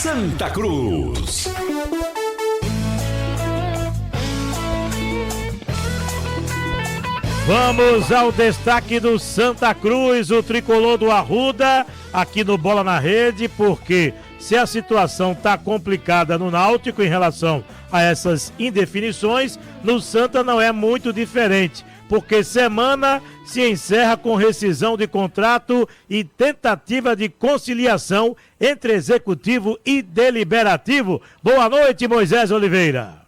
Santa Cruz. Vamos ao destaque do Santa Cruz, o tricolor do Arruda, aqui no Bola na Rede, porque se a situação está complicada no Náutico em relação a essas indefinições, no Santa não é muito diferente, porque semana se encerra com rescisão de contrato e tentativa de conciliação entre executivo e deliberativo. Boa noite, Moisés Oliveira.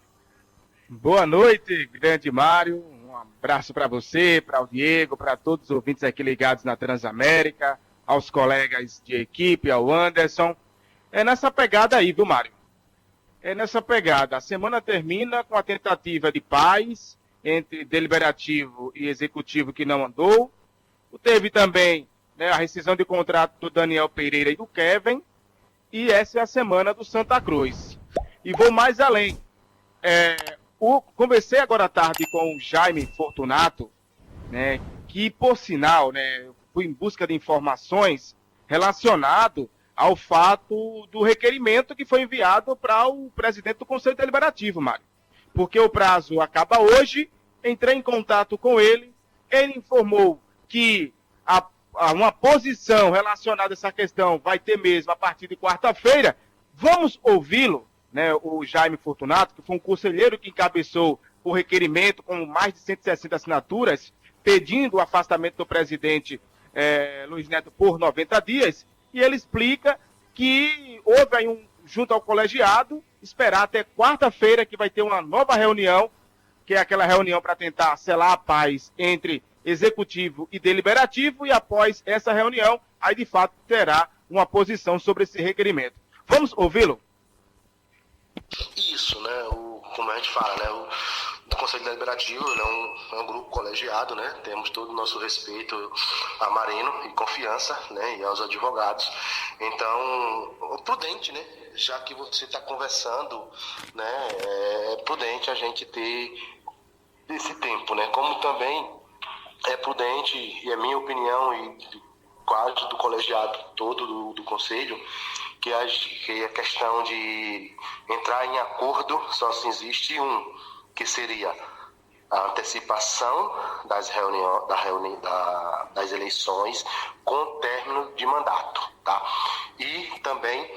Boa noite, grande Mário. Um abraço para você, para o Diego, para todos os ouvintes aqui ligados na Transamérica, aos colegas de equipe, ao Anderson. É nessa pegada aí, viu, Mário? É nessa pegada. A semana termina com a tentativa de paz entre deliberativo e executivo que não andou. Teve também, né, a rescisão de contrato do Daniel Pereira e do Kevin. E essa é a semana do Santa Cruz. E vou mais além. Conversei agora à tarde com o Jaime Fortunato, né, que, por sinal, né, fui em busca de informações relacionado ao fato do requerimento que foi enviado para o presidente do Conselho Deliberativo, Mário. Porque o prazo acaba hoje, entrei em contato com ele informou que uma posição relacionada a essa questão vai ter mesmo a partir de quarta-feira. Vamos ouvi-lo, né, o Jaime Fortunato, que foi um conselheiro que encabeçou o requerimento com mais de 160 assinaturas, pedindo o afastamento do presidente Luiz Neto por 90 dias, e ele explica que houve aí junto ao colegiado, esperar até quarta-feira que vai ter uma nova reunião, que é aquela reunião para tentar selar a paz entre executivo e deliberativo, e após essa reunião, aí de fato terá uma posição sobre esse requerimento. Vamos ouvi-lo? Isso, né? Como a gente fala, né? O Conselho Deliberativo é um grupo colegiado, né? Temos todo o nosso respeito a Marino e confiança, né? E aos advogados. Então, prudente, né? Já que você está conversando, né? É prudente a gente ter esse tempo, né? Como também é prudente, e é minha opinião e quase do colegiado todo do Conselho, que a questão de entrar em acordo só se existe que seria a antecipação das eleições com término de mandato, tá? E também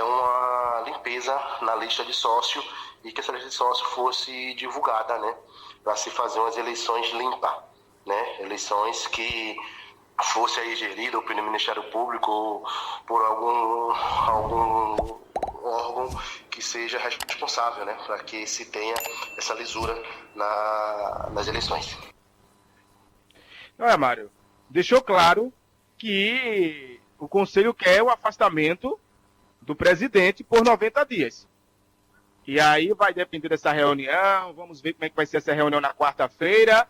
uma limpeza na lista de sócio, e que essa lista de sócio fosse divulgada, né? Para se fazer umas eleições limpas, né? Eleições que fosse aí gerida pelo Ministério Público ou por algum órgão que seja responsável, né, para que se tenha essa lisura nas eleições. Mário, deixou claro que o Conselho quer o afastamento do presidente por 90 dias. E aí vai depender dessa reunião, vamos ver como é que vai ser essa reunião na quarta-feira.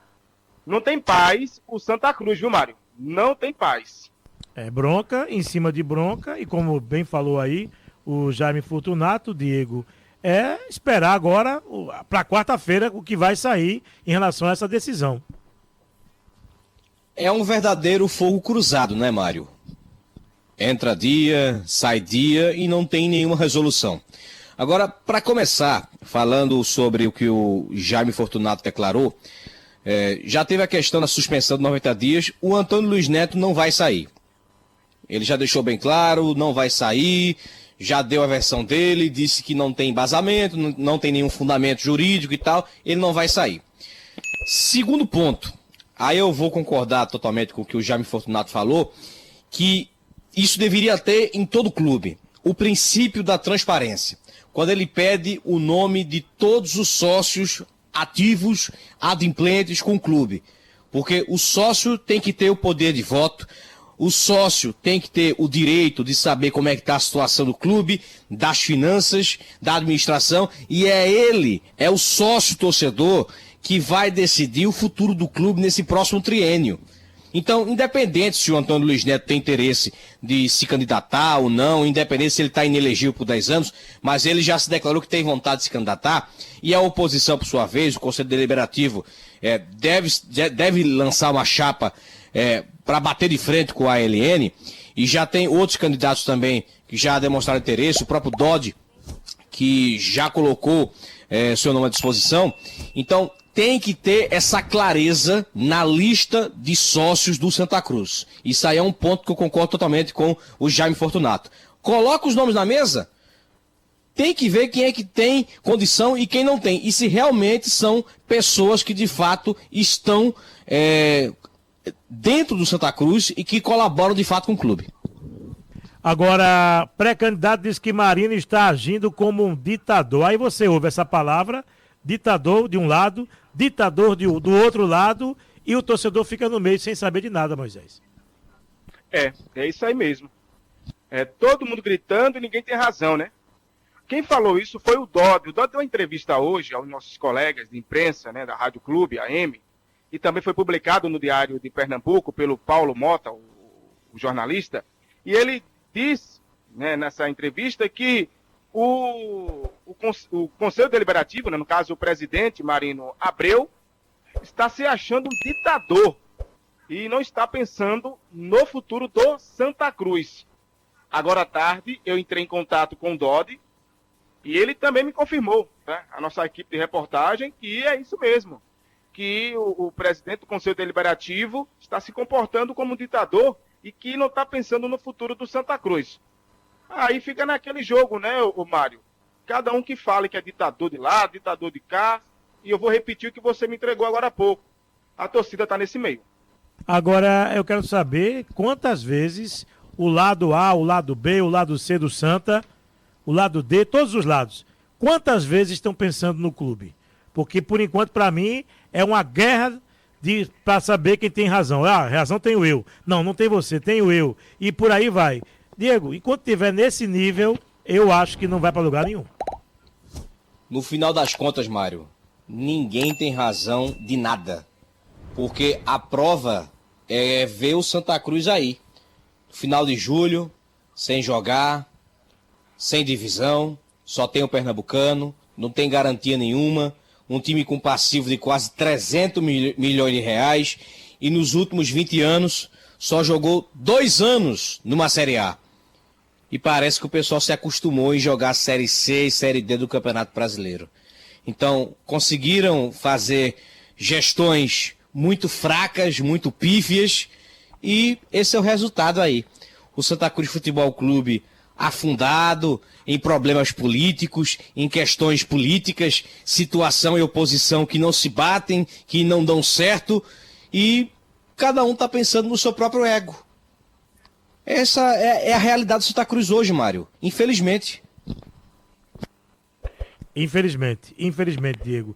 Não tem paz o Santa Cruz, viu, Mário? Não tem paz. É bronca em cima de bronca, e como bem falou aí o Jaime Fortunato, Diego, é esperar agora para quarta-feira o que vai sair em relação a essa decisão. É um verdadeiro fogo cruzado, né, Mário? Entra dia, sai dia e não tem nenhuma resolução. Agora, para começar, falando sobre o que o Jaime Fortunato declarou, já teve a questão da suspensão de 90 dias, o Antônio Luiz Neto não vai sair. Ele já deixou bem claro, não vai sair, já deu a versão dele, disse que não tem embasamento, não tem nenhum fundamento jurídico e tal, ele não vai sair. Segundo ponto, aí eu vou concordar totalmente com o que o Jaime Fortunato falou, que isso deveria ter em todo clube, o princípio da transparência. Quando ele pede o nome de todos os sócios ativos, adimplentes com o clube. Porque o sócio tem que ter o poder de voto, o sócio tem que ter o direito de saber como é que está a situação do clube, das finanças, da administração, e é o sócio torcedor que vai decidir o futuro do clube nesse próximo triênio. Então, independente se o Antônio Luiz Neto tem interesse de se candidatar ou não, independente se ele está inelegível por 10 anos, mas ele já se declarou que tem vontade de se candidatar, e a oposição, por sua vez, o Conselho Deliberativo, deve lançar uma chapa para bater de frente com a ALN, e já tem outros candidatos também que já demonstraram interesse, o próprio Dodge, que já colocou seu nome à disposição. Então, tem que ter essa clareza na lista de sócios do Santa Cruz. Isso aí é um ponto que eu concordo totalmente com o Jaime Fortunato. Coloca os nomes na mesa, tem que ver quem é que tem condição e quem não tem. E se realmente são pessoas que de fato estão dentro do Santa Cruz e que colaboram de fato com o clube. Agora, pré-candidato diz que Marino está agindo como um ditador. Aí você ouve essa palavra, ditador de um lado, ditador do outro lado, e o torcedor fica no meio sem saber de nada, Moisés. É isso aí mesmo. Todo mundo gritando e ninguém tem razão, né? Quem falou isso foi o Dodi. O Dodi deu uma entrevista hoje aos nossos colegas de imprensa, né, da Rádio Clube, AM, e também foi publicado no Diário de Pernambuco pelo Paulo Mota, o jornalista, e ele disse, né, nessa entrevista que o Conselho Deliberativo, né, no caso o presidente Marino Abreu, está se achando um ditador e não está pensando no futuro do Santa Cruz. Agora à tarde eu entrei em contato com o Dodi e ele também me confirmou, tá, a nossa equipe de reportagem, que é isso mesmo, que o presidente do Conselho Deliberativo está se comportando como um ditador e que não está pensando no futuro do Santa Cruz. Aí fica naquele jogo, né, o Mário? Cada um que fale que é ditador de lá, ditador de cá, e eu vou repetir o que você me entregou agora há pouco. A torcida está nesse meio. Agora, eu quero saber quantas vezes o lado A, o lado B, o lado C do Santa, o lado D, todos os lados, quantas vezes estão pensando no clube? Porque, por enquanto, para mim, é uma guerra para saber quem tem razão. Ah, razão tenho eu. Não tem você, tenho eu. E por aí vai. Diego, enquanto estiver nesse nível, eu acho que não vai para lugar nenhum. No final das contas, Mário, ninguém tem razão de nada. Porque a prova é ver o Santa Cruz aí. Final de julho, sem jogar, sem divisão, só tem o Pernambucano, não tem garantia nenhuma. Um time com passivo de quase 300 milhões de reais e nos últimos 20 anos só jogou 2 anos numa Série A. E parece que o pessoal se acostumou em jogar Série C e Série D do Campeonato Brasileiro. Então, conseguiram fazer gestões muito fracas, muito pífias, e esse é o resultado aí. O Santa Cruz Futebol Clube afundado em problemas políticos, em questões políticas, situação e oposição que não se batem, que não dão certo, e cada um está pensando no seu próprio ego. Essa é a realidade do Santa Cruz hoje, Mário. Infelizmente. Infelizmente, Diego.